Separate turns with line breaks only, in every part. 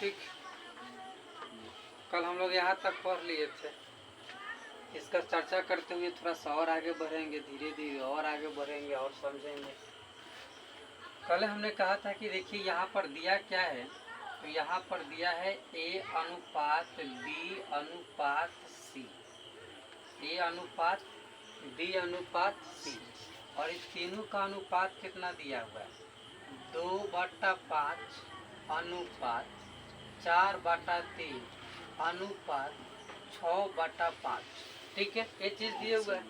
ठीक, कल हम लोग यहाँ तक पढ़ लिए थे। इसका चर्चा करते हुए थोड़ा सा और आगे बढ़ेंगे, धीरे धीरे और आगे बढ़ेंगे और समझेंगे। कल हमने कहा था कि देखिए यहाँ पर दिया क्या है, तो यहाँ पर दिया है A अनुपात B अनुपात C, A अनुपात B अनुपात C, और इस तीनों का अनुपात कितना दिया हुआ है, 2/5 अनुपात 4/3 अनुपात 6/5। ठीक है, ये चीज़ दिए हुआ है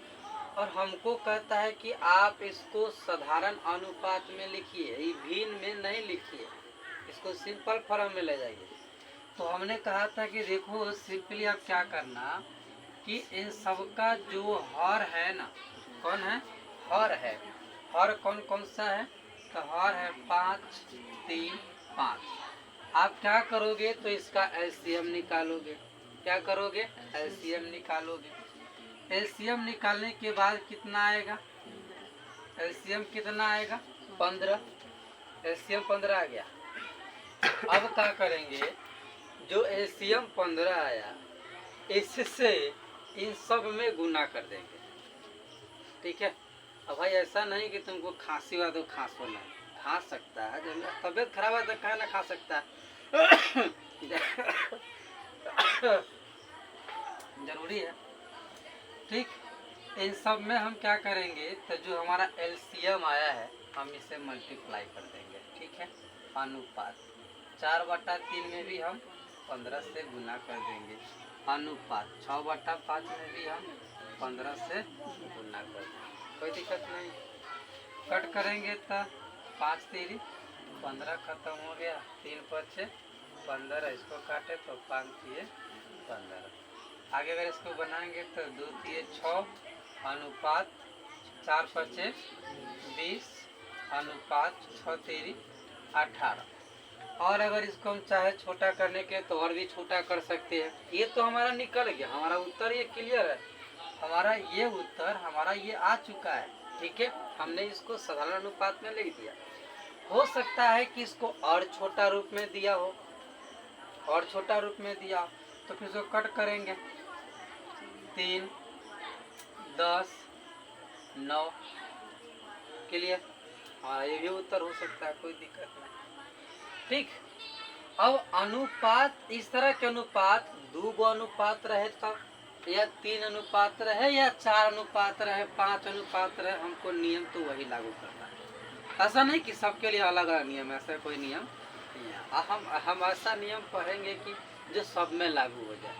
और हमको कहता है कि आप इसको साधारण अनुपात में लिखिए, भिन्न में नहीं लिखिए, इसको सिंपल फॉर्म में ले जाइए। तो हमने कहा था कि देखो सिंपली आप क्या करना कि इन सबका जो हर है ना, कौन है, हर है, हर कौन कौन सा है, तो हर है 5 3 5। आप क्या करोगे, तो इसका एलसीएम निकालोगे। क्या करोगे, एलसीएम निकालोगे। एलसीएम निकालने के बाद कितना आएगा, एलसीएम कितना आएगा, 15, एलसीएम 15 आ गया। अब क्या करेंगे, जो एलसीएम 15 आया इससे इन सब में गुना कर देंगे। ठीक है, अब भाई ऐसा नहीं कि तुमको खांसी हुआ तो खांसो नहीं, खा सकता है, जब तबीयत खराब है तो कहा ना खा सकता है जरूरी है। ठीक, इन सब में हम क्या करेंगे, तो जो हमारा एलसीएम आया है हम इसे मल्टीप्लाई कर देंगे। ठीक है, अनुपात 4/3 में भी हम 15 से गुना कर देंगे, अनुपात 6/5 में भी हम 15 से गुना कर देंगे, कोई दिक्कत नहीं। कट करेंगे तो 5 3 15 खत्म हो गया, 3 5 15, इसको काटे तो 5 3 15। आगे अगर इसको बनाएंगे तो 2 3 6 अनुपात 4 5 20 अनुपात 6 3 18। और अगर इसको हम चाहे छोटा करने के तो और भी छोटा कर सकते हैं। ये तो हमारा निकल गया, हमारा उत्तर ये क्लियर है, हमारा ये उत्तर हमारा ये आ चुका है। ठीक है, हमने इसको साधारण अनुपात में लिख दिया। हो सकता है कि इसको और छोटा रूप में दिया हो, और छोटा रूप में दिया, तो फिर इसको कट करेंगे, 3 10 9 के लिए हाँ ये भी उत्तर हो सकता है, कोई दिक्कत नहीं। ठीक, अब अनुपात, इस तरह के अनुपात 2 अनुपात रहे तब, या 3 अनुपात रहे, या 4 अनुपात रहे, 5 अनुपात रहे, हमको नियम तो वही लागू करना है। ऐसा नहीं कि सबके लिए अलग अलग नियम, ऐसा कोई नियम नहीं है। हम ऐसा नियम पढ़ेंगे कि जो सब में लागू हो जाए।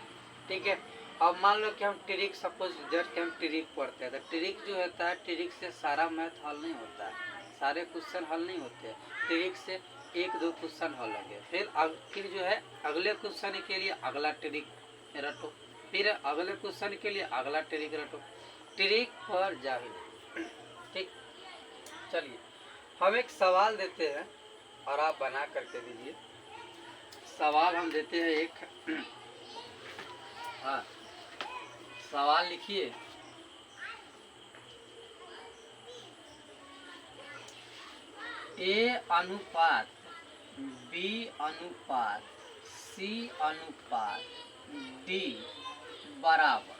ठीक है, अब मान लो कि हम ट्रिक, सपोज दैट कि हम ट्रिक पढ़ते हैं, तो ट्रिक जो होता है, ट्रिक से सारा मैथ हल नहीं होता है, सारे क्वेश्चन हल नहीं होते हैं। ट्रिक से 1-2 क्वेश्चन हल होंगे, फिर जो है अगले क्वेश्चन के लिए अगला ट्रिक रटो, फिर अगले क्वेश्चन के लिए अगला ट्रिक रटो, ट्रिक पर जाओ। ठीक, चलिए हम एक सवाल देते हैं और आप बना करके दीजिए। सवाल हम देते हैं एक, हाँ सवाल लिखिए, A अनुपात B अनुपात C अनुपात D बराबर,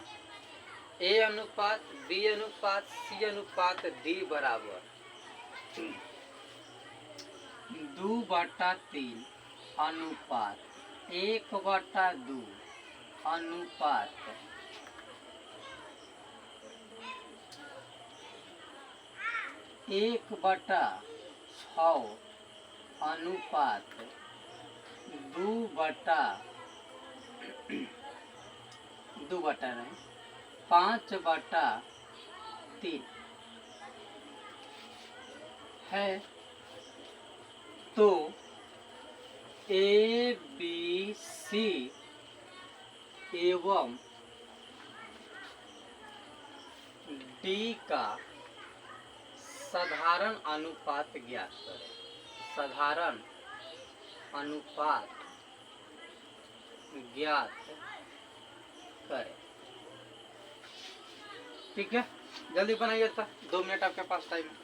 A अनुपात B अनुपात C अनुपात D बराबर 2/3 अनुपात 1/2 अनुपात 1/6 अनुपात 5/3 है, तो A B C एवं D का साधारण अनुपात ज्ञात करें। साधारण अनुपात ज्ञात करें। ठीक है, जल्दी बनाइए, था 2 मिनट आपके पास टाइम है।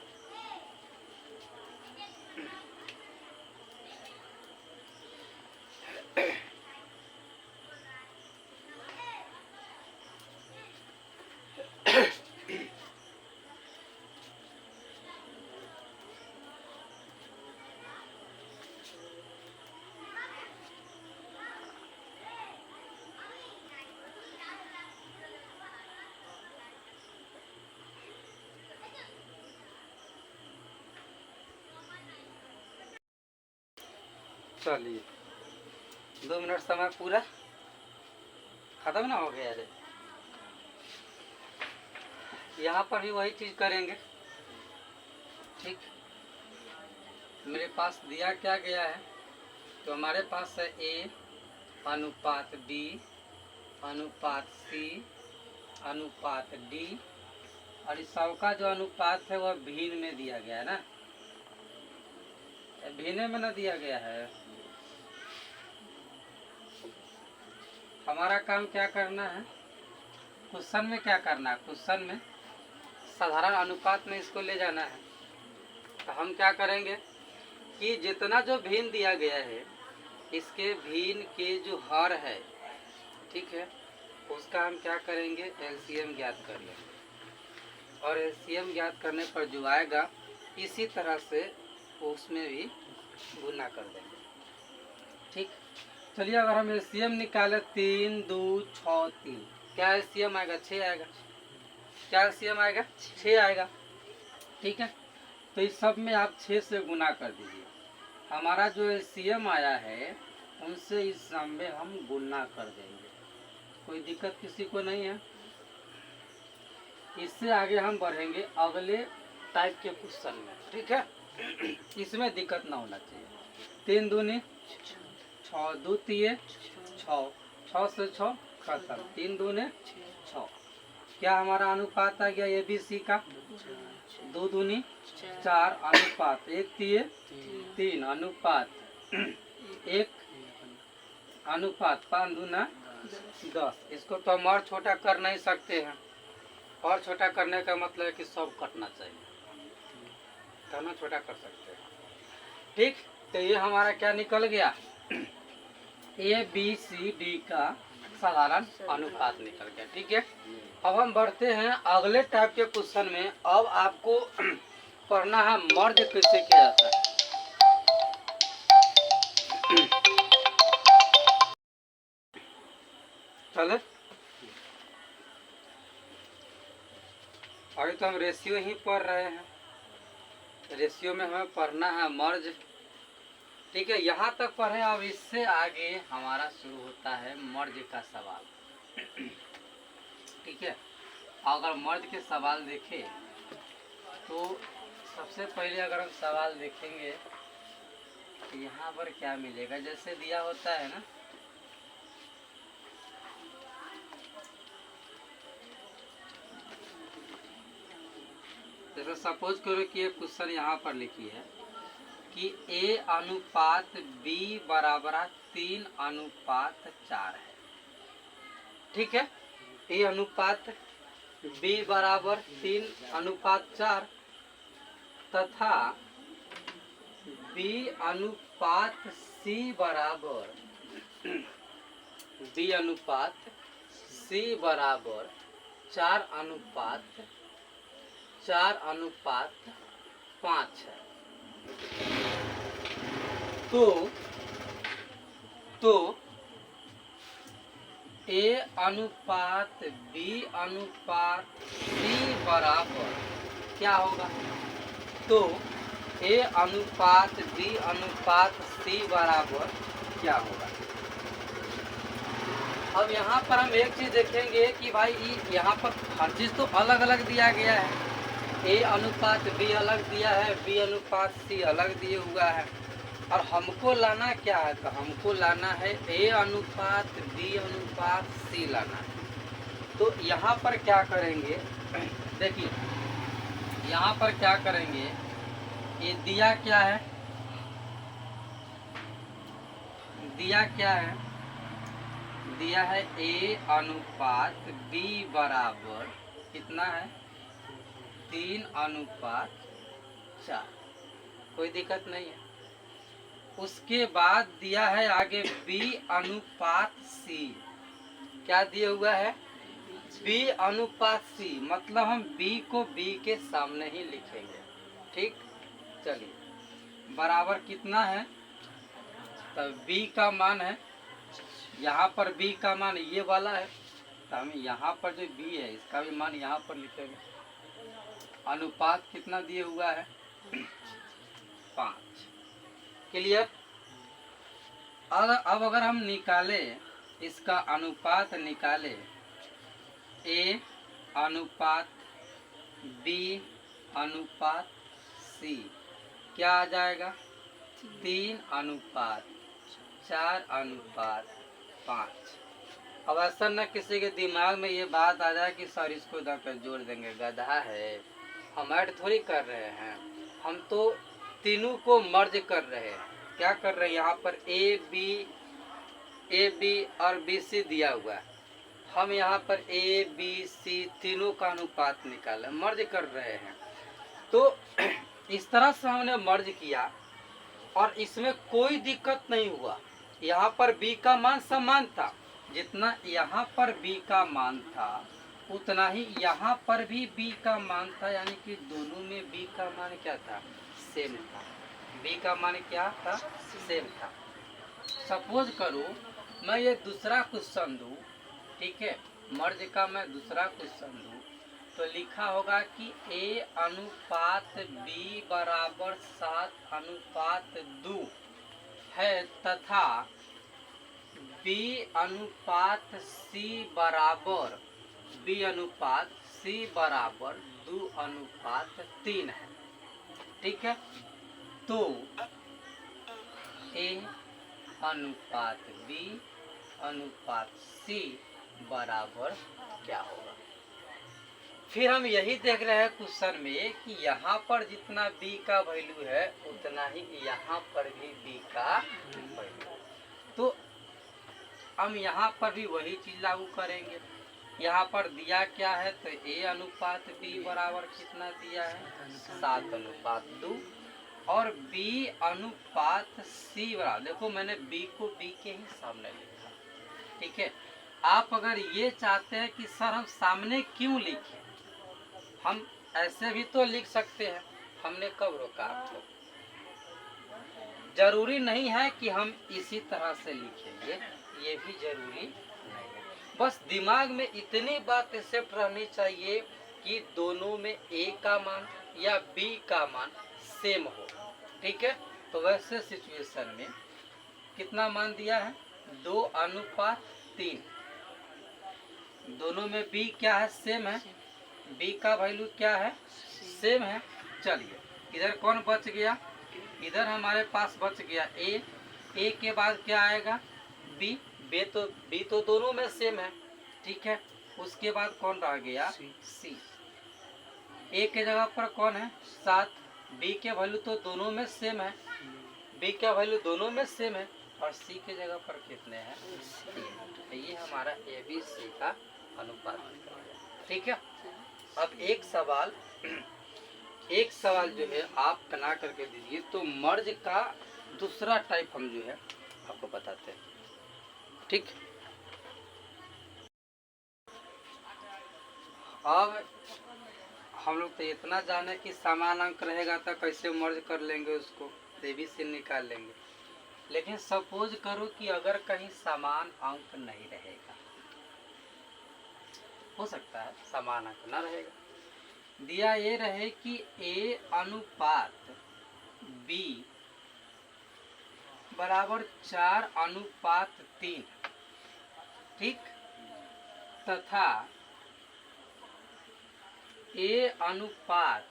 चलिए 2 मिनट समय पूरा खत्म ना हो गया। अरे यहाँ पर भी वही चीज करेंगे। ठीक, मेरे पास दिया क्या गया है, तो हमारे पास है ए अनुपात बी अनुपात सी अनुपात डी, और इस सबका जो अनुपात है वह भिन्न में दिया गया है ना, भिन्न में ना दिया गया है। हमारा काम क्या करना है, क्वेश्चन में क्या करना है, क्वेश्चन में साधारण अनुपात में इसको ले जाना है। तो हम क्या करेंगे कि जितना जो भिन्न दिया गया है इसके भिन्न के जो हर है, ठीक है, उसका हम क्या करेंगे, एलसीएम ज्ञात कर लेंगे, और एलसीएम ज्ञात करने पर जो आएगा इसी तरह से उसमें भी गुना कर देंगे। ठीक, चलिए अगर हम एलसीएम निकाले 3 2 6 3, क्या एलसीएम आएगा, 6 आएगा। क्या एलसीएम आएगा, 6 आएगा। ठीक है, तो इस सब में आप 6 से गुना कर दीजिए। हमारा जो एलसीएम आया है उनसे इस सब में हम गुना कर देंगे, कोई दिक्कत किसी को नहीं है। इससे आगे हम बढ़ेंगे अगले टाइप के क्वेश्चन में। ठीक है, इसमें दिक्कत ना होना चाहिए। 3 दूनी 6, 2 तिये 6, 6 से 6 खत्म, 3 दूने 6। क्या हमारा अनुपात आ गया ए बी सी का, 2 दूनी 4 अनुपात 1 तिये 3 अनुपात 1 अनुपात 5 दूना 10। इसको तो हम और छोटा कर नहीं सकते हैं, और छोटा करने का मतलब है कि सब कटना चाहिए, दोनों छोटा कर सकते हैं। ठीक, तो ये हमारा क्या निकल गया, ए बी सी डी का साधारण अनुपात निकल गया। ठीक है, अब हम बढ़ते हैं अगले टाइप के क्वेश्चन में। अब आपको पढ़ना है मर्ज कैसे किया जाता है। चले, अभी तो हम रेशियो ही पढ़ रहे हैं, रेशियो में हमें पढ़ना है मर्ज। ठीक है, यहाँ तक पढ़े। अब इससे आगे हमारा शुरू होता है मर्ज का सवाल। ठीक है, अगर मर्ज के सवाल देखें तो सबसे पहले अगर हम सवाल देखेंगे तो यहाँ पर क्या मिलेगा, जैसे दिया होता है ना, जैसे सपोज करो कि ये क्वेश्चन यहाँ पर लिखी है कि ए अनुपात बी बराबर 3 अनुपात 4 है। ठीक है, ए अनुपात बी बराबर 3 अनुपात 4 तथा बी अनुपात सी बराबर बी अनुपात सी बराबर 4 अनुपात 5 है। तो ए अनुपात बी अनुपात सी बराबर क्या होगा, तो ए अनुपात बी अनुपात सी बराबर क्या होगा। अब यहाँ पर हम एक चीज देखेंगे कि भाई यहाँ पर हर चीज तो अलग अलग दिया गया है। ए अनुपात बी अलग दिया है, बी अनुपात सी अलग दिए हुआ है, और हमको लाना क्या है, तो हमको लाना है ए अनुपात बी अनुपात सी लाना है। तो यहाँ पर क्या करेंगे, देखिए यहाँ पर क्या करेंगे, ये दिया क्या है, दिया क्या है, दिया है ए अनुपात बी बराबर कितना है, 3 अनुपात 4, कोई दिक्कत नहीं है। उसके बाद दिया है आगे बी अनुपात सी, क्या दिया हुआ है, बी अनुपात सी, मतलब हम बी को बी के सामने ही लिखेंगे। ठीक, चलिए बराबर कितना है, तो बी का मान है, यहाँ पर बी का मान ये वाला है, तो हम यहाँ पर जो बी है इसका भी मान यहाँ पर लिखेंगे। अनुपात कितना दिए हुआ है, 5। क्लियर। अब अगर हम निकालें इसका अनुपात निकालें, ए अनुपात बी अनुपात सी, क्या आ जाएगा? 3 अनुपात 4 अनुपात 5। अब ऐसा न किसी के दिमाग में ये बात आ जाए कि सर इसको इधर पे जोड़ देंगे, गधा है, हम ऐड थोड़ी कर रहे हैं, हम तो तीनों को मर्ज कर रहे हैं। क्या कर रहे हैं? यहाँ पर ए बी और बी सी दिया हुआ है, हम यहाँ पर ए बी सी तीनों का अनुपात निकाले, मर्ज कर रहे हैं। तो इस तरह से हमने मर्ज किया और इसमें कोई दिक्कत नहीं हुआ। यहाँ पर b का मान समान था, जितना यहाँ पर b का मान था उतना ही यहाँ पर भी b का मान था, यानी कि दोनों में b का मान क्या था? सेम था। b का मान क्या था? सेम था। सपोज करो मैं ये दूसरा क्वेश्चन दूँ, ठीक है, मर्ज का मैं दूसरा क्वेश्चन दूँ, तो लिखा होगा कि a अनुपात b बराबर 7 अनुपात 2 है तथा b अनुपात c बराबर 2 अनुपात 3 है। ठीक है, तो a अनुपात b अनुपात c बराबर क्या होगा? फिर हम यही देख रहे हैं क्वेश्चन में कि यहाँ पर जितना b का वैल्यू है उतना ही यहाँ पर भी b का वैल्यू। तो हम यहाँ पर भी वही चीज लागू करेंगे। यहाँ पर दिया क्या है? तो a अनुपात b बराबर कितना दिया है? 7 अनुपात 2 और b अनुपात c बराबर, देखो मैंने b को b के ही सामने लिखा। ठीक है, आप अगर ये चाहते हैं कि सर हम सामने क्यों लिखें, हम ऐसे भी तो लिख सकते हैं। हमने कब रोका आपको? जरूरी नहीं है कि हम इसी तरह से लिखेंगे, ये भी जरूरी नहीं है। बस दिमाग में इतनी बात सेट रहनी चाहिए कि दोनों में a का मान या b का मान सेम हो। ठीक है, तो वैसे सिचुएशन में कितना मान दिया है? 2 अनुपात 3। दोनों में b क्या है? सेम है। b का वैल्यू क्या है? सेम है। चलिए, इधर कौन बच गया? इधर हमारे पास बच गया a के बाद क्या आएगा? b तो दोनों में सेम है। ठीक है, उसके बाद कौन रह गया? c। a के जगह पर कौन है? 7। b के वैल्यू तो दोनों में सेम है, b का वैल्यू दोनों में सेम है, और c के जगह पर कितने हैं? 3। ये हमारा a b c का अनुपात। ठीक है, अब एक सवाल जो है आप बना करके दीजिए, तो मर्ज का दूसरा टाइप हम जो है आपको बताते हैं। ठीक, अब हम लोग तो इतना जाने कि समान अंक रहेगा तो कैसे मर्ज कर लेंगे, उसको देवी से निकाल लेंगे। लेकिन सपोज करो कि अगर कहीं समान अंक नहीं रहेगा, हो सकता है समान अंक ना रहेगा, दिया ये रहे कि a अनुपात b बराबर 4 अनुपात 3, ठीक, तथा a अनुपात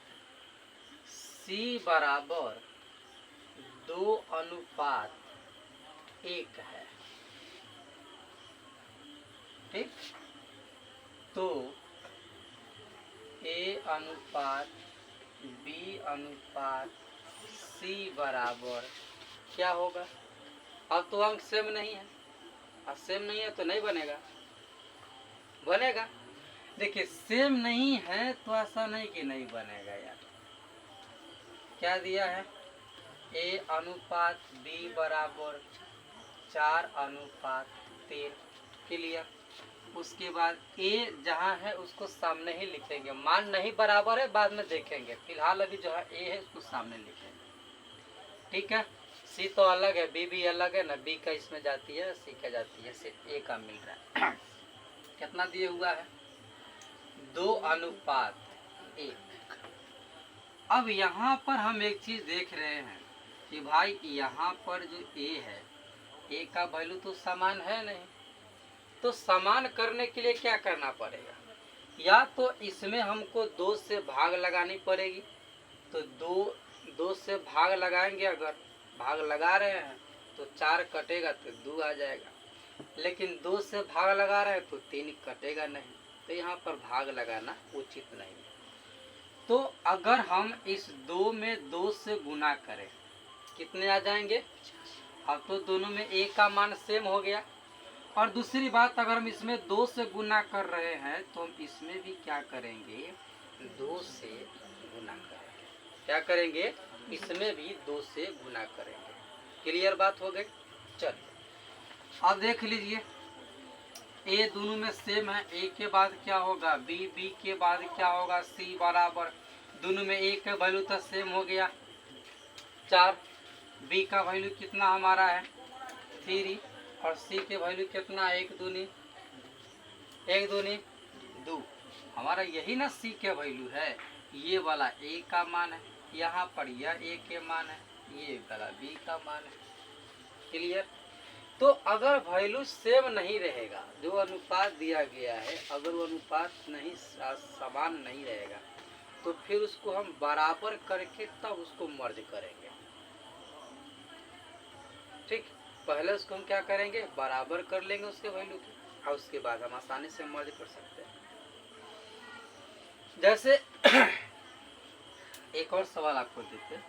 c बराबर 2 अनुपात 1 है। ठीक, तो a अनुपात b अनुपात c बराबर क्या होगा? अब तो अंक सेम नहीं है, अब सेम नहीं है तो नहीं बनेगा। बनेगा, देखिए सेम नहीं है तो ऐसा नहीं कि नहीं बनेगा यार। क्या दिया है? a अनुपात b बराबर 4 अनुपात 3, क्लियर। उसके बाद a जहाँ है उसको सामने ही लिखेंगे, मान नहीं बराबर है बाद में देखेंगे, फिलहाल अभी जो है a है उसको सामने लिखेंगे। ठीक है, c तो अलग है, b भी अलग है ना, b का इसमें जाती है, c का जाती है, सिर्फ a का मिल रहा है। कितना दिए हुआ है? 2 अनुपात 1। अब यहाँ पर हम एक चीज देख रहे हैं कि भाई यहाँ पर जो a है ए का वैल्यू तो समान है नहीं, तो समान करने के लिए क्या करना पड़ेगा, या तो इसमें हमको 2 से भाग लगानी पड़ेगी, तो 2 से भाग लगाएंगे, अगर भाग लगा रहे हैं तो 4 कटेगा तो 2 आ जाएगा, लेकिन 2 से भाग लगा रहे हैं तो 3 कटेगा नहीं, तो यहाँ पर भाग लगाना उचित नहीं है। तो अगर हम इस 2 में 2 से गुना करें कितने आ जाएंगे, अब तो दोनों में ए का मान सेम हो गया। और दूसरी बात, अगर हम इसमें 2 से गुना कर रहे हैं तो हम इसमें भी क्या करेंगे, 2 से गुना करेंगे। क्या करेंगे, इसमें भी 2 से गुना करेंगे। क्लियर बात हो गई। चलिए अब देख लीजिए, ए दोनों में सेम है, ए के बाद क्या होगा बी, बी के बाद क्या होगा सी, बराबर दोनों में ए का वैल्यू तो सेम हो गया 4, बी का वैल्यू कितना हमारा है 3, और सी के वैल्यू कितना 1 दूनी 2, हमारा यही ना सी के वैल्यू है, ये वाला ए का मान है, यहाँ पर यह ए के मान है, ये वाला बी का मान है। क्लियर। तो अगर वैल्यू सेम नहीं रहेगा, जो अनुपात दिया गया है अगर वो अनुपात नहीं समान नहीं रहेगा तो फिर उसको हम बराबर करके तब उसको मर्ज करेंगे। ठीक, पहले उसको हम क्या करेंगे, बराबर कर लेंगे उसके वैल्यू की, और उसके बाद हम आसानी से मर्ज कर सकते हैं। जैसे एक और सवाल आपको देते हैं,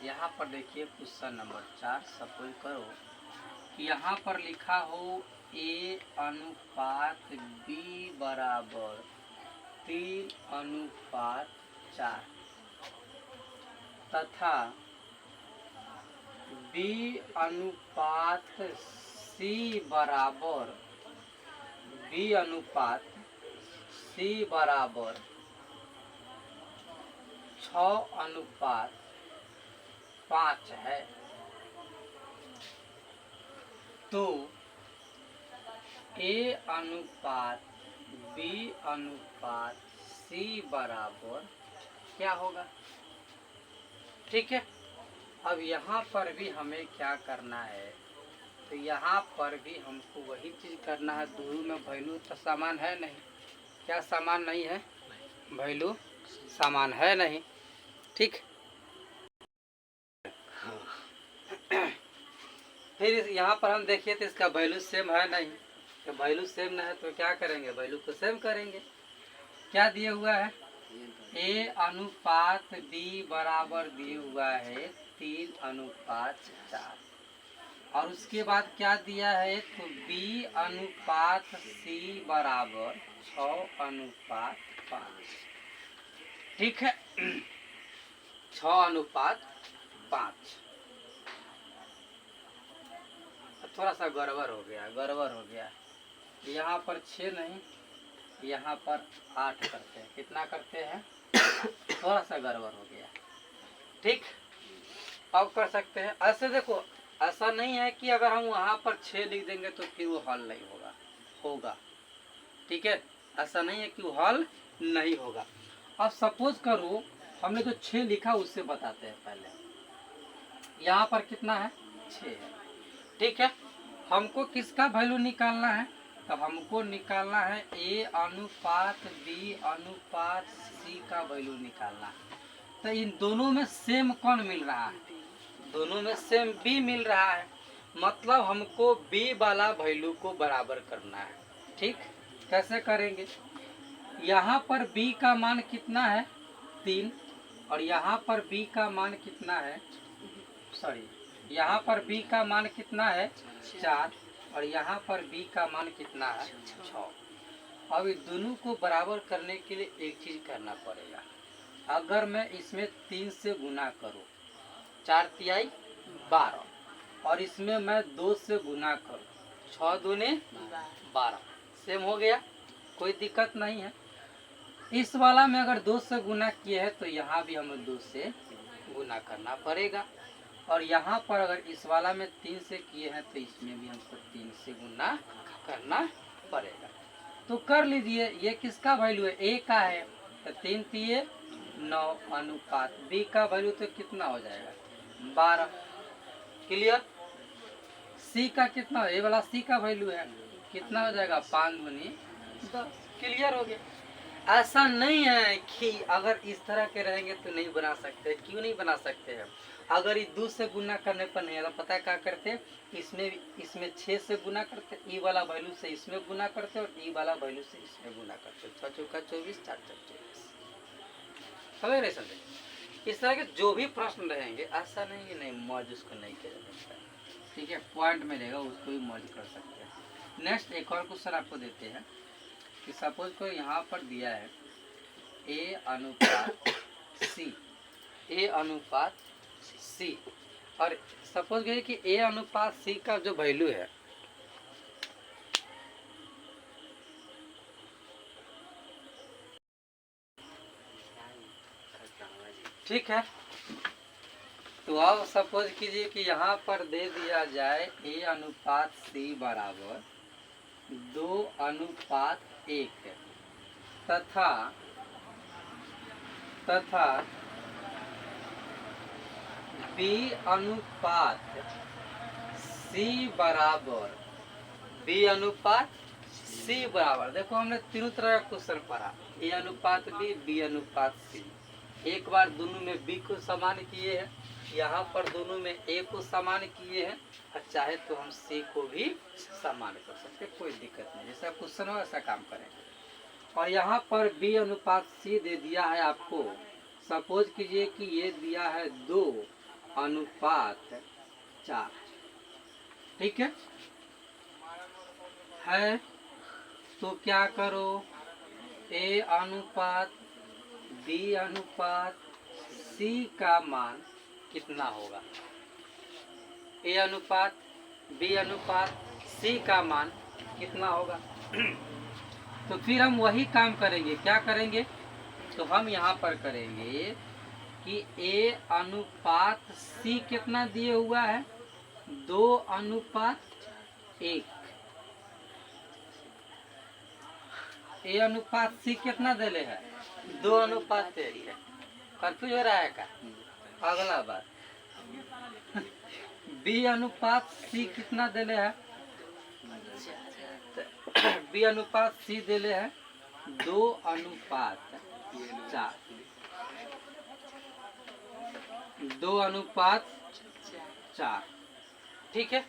यहाँ पर देखिए क्वेश्चन नंबर 4, सपोज करो कि यहाँ पर लिखा हो ए अनुपात बी बराबर 3:4 तथा बी अनुपात सी बराबर 6:5 है, तो ए अनुपात बी अनुपात सी बराबर क्या होगा। ठीक है, अब यहाँ पर भी हमें क्या करना है, तो यहाँ पर भी हमको वही चीज करना है, दोनों में वैल्यू तो समान है नहीं, क्या समान नहीं है, वैल्यू समान है नहीं। ठीक, फिर यहाँ पर हम देखिए तो इसका वैल्यू सेम है नहीं, तो वैल्यू सेम नहीं है तो क्या करेंगे, वैल्यू को सेम करेंगे। क्या दिया हुआ है, ए अनुपात बी बराबर दिया हुआ है 3:4, और उसके बाद क्या दिया है, तो बी अनुपात सी बराबर 6:5। ठीक है, 6:5। थोड़ा सा गड़बड़ हो गया, यहाँ पर 6 नहीं, यहाँ पर 8 करते हैं, कितना करते हैं, थोड़ा सा गड़बड़ हो गया। ठीक, अब कर सकते हैं ऐसे। देखो, ऐसा नहीं है कि अगर हम वहाँ पर 6 लिख देंगे तो फिर वो हल नहीं होगा। ठीक है, ऐसा नहीं है कि वो हल नहीं होगा। अब सपोज करो हमने जो 6 लिखा उससे बताते हैं पहले, यहाँ पर कितना है 6 है। ठीक है, हमको किसका वैल्यू निकालना है, तो हमको निकालना है ए अनुपात बी अनुपात सी का वैल्यू निकालना है। तो इन दोनों में सेम कौन मिल रहा है, दोनों में सेम बी मिल रहा है, मतलब हमको बी वाला वैल्यू को बराबर करना है। ठीक, कैसे करेंगे, यहाँ पर बी का मान कितना है 3, और यहाँ पर बी का मान कितना है, यहाँ पर बी का मान कितना है 4, और यहाँ पर बी का मान कितना है 6। अब इन दोनों को बराबर करने के लिए एक चीज करना पड़ेगा, अगर मैं इसमें 3 से गुना करूँ 4 तिहाई 12, और इसमें मैं 2 से गुना करूँ 6 दूने 12, सेम हो गया, कोई दिक्कत नहीं है। इस वाला में अगर 2 से गुना किए हैं तो यहाँ भी हमें 2 से गुना करना पड़ेगा, और यहाँ पर अगर इस वाला में 3 से किए हैं तो इसमें भी हमको 3 से गुना करना पड़ेगा। तो कर लीजिए, ये किसका वैल्यू है, ए का है, तो 3 तिये 9 अनुपात बी का वैल्यू तो कितना हो जाएगा 12। क्लियर। सी का कितना, ये वाला सी का वैल्यू है, कितना हो जाएगा 5 दूनी 10। क्लियर हो गया। ऐसा नहीं है कि अगर इस तरह के रहेंगे तो नहीं बना सकते। क्यों नहीं बना सकते हैं? अगर ये 2 से गुना करने पर नहीं आता, पता है क्या करते, इसमें 6 से गुना करते, ई वाला वैल्यू से इसमें गुना करते और ई वाला वैल्यू से इसमें गुना करते। 6 चौका 24, 4 चौक 24। समझ नहीं समझे? इस तरह के जो भी प्रश्न रहेंगे, ऐसा नहीं कि नहीं मर्ज उसको नहीं किया जा सकता। ठीक है, पॉइंट मिलेगा उसको भी मर्ज कर सकते हैं। नेक्स्ट एक और क्वेश्चन आपको देते हैं कि सपोज को यहाँ पर दिया है ए अनुपात सी, ए अनुपात सी, और सपोज करिए कि ए अनुपात सी का जो वैल्यू है ठीक है, तो अब सपोज कीजिए कि यहाँ पर दे दिया जाए ए अनुपात सी बराबर 2 अनुपात 1 तथा बी अनुपात सी बराबर, बी अनुपात सी बराबर, देखो हमने तीनों तरह का क्वेश्चन पढ़ा, ए अनुपात बी अनुपात सी। एक बार दोनों में बी को समान किए हैं, यहाँ पर दोनों में ए को समान किए हैं, और चाहे तो हम सी को भी समान कर सकते, कोई दिक्कत नहीं, जैसा क्वेश्चन हो वैसा काम करेंगे। और यहाँ पर बी अनुपात सी दे दिया है आपको, सपोज कीजिए कि ये दिया है 2 अनुपात 4। ठीक है तो क्या करो, ए अनुपात बी अनुपात सी का मान कितना होगा, ए अनुपात बी अनुपात सी का मान कितना होगा। तो फिर हम वही काम करेंगे, क्या करेंगे, तो हम यहाँ पर करेंगे कि ए अनुपात सी कितना दिए हुआ है 2 अनुपात 1, ए अनुपात सी कितना देले है 2 अनुपात 1 है। कंफ्यूज हो रहा है क्या? अगला बात बी अनुपात सी कितना देले है, बी अनुपात सी देले है 2 अनुपात 4, 2 अनुपात 4। ठीक है,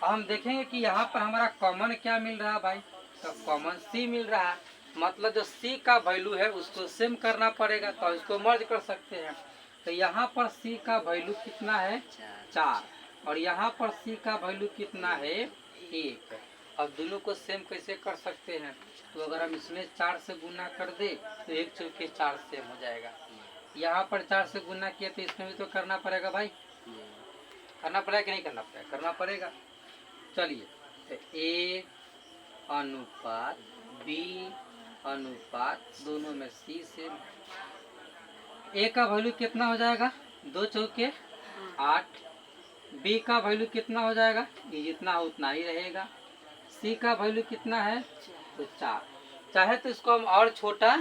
हम देखेंगे कि यहाँ पर हमारा कॉमन क्या मिल रहा है भाई, तो कॉमन सी मिल रहा है, मतलब जो सी का वैल्यू है उसको सेम करना पड़ेगा, तो इसको मर्ज कर सकते हैं। तो यहाँ पर सी का वैल्यू कितना है 4, और यहाँ पर सी का वैल्यू कितना है 1। अब दोनों को सेम कैसे कर सकते हैं, तो अगर हम इसमें 4 से गुना कर दे तो 1 चौके 4 सेम हो जाएगा। यहाँ पर 4 से गुना किया तो इसमें भी तो करना पड़ेगा भाई, करना पड़ेगा कि नहीं करना पड़ेगा, करना पड़ेगा। चलिए, तो ए अनुपात बी अनुपात दोनों में सी से, ए का वैल्यू कितना हो जाएगा 2 चौके 8, बी का वैल्यू कितना हो जाएगा, ये जितना हो उतना ही रहेगा, सी का वैल्यू कितना है तो 4। चाहे तो इसको हम और छोटा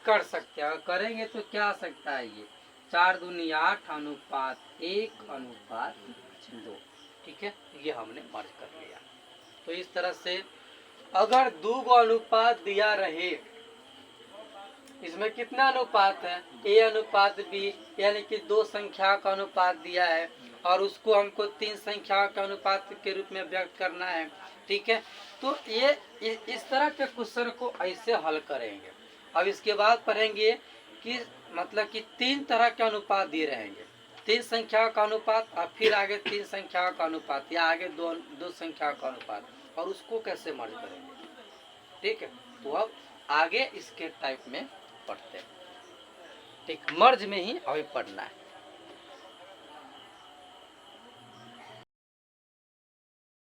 कर सकते हैं, करेंगे तो क्या आ सकता है, ये 4 दूनी 8 अनुपात 1 अनुपात 2। ठीक है, ये हमने मर्ज कर लिया। तो इस तरह से अगर 2 अनुपात दिया रहे, इसमें कितना अनुपात है, ए अनुपात बी, यानी कि 2 संख्या का अनुपात दिया है और उसको हमको 3 संख्या के अनुपात के रूप में व्यक्त करना है। ठीक है, तो ये इस तरह के क्वेश्चन को ऐसे हल करेंगे। अब इसके बाद पढ़ेंगे कि मतलब कि 3 तरह के अनुपात दिए रहेंगे, 3 संख्या का अनुपात और फिर आगे 3 संख्या का अनुपात या आगे 2 संख्या का अनुपात, और उसको कैसे मर्ज करेंगे। ठीक है, तो अब आगे इसके टाइप में पढ़ते हैं। ठीक, मर्ज में ही अभी पढ़ना है।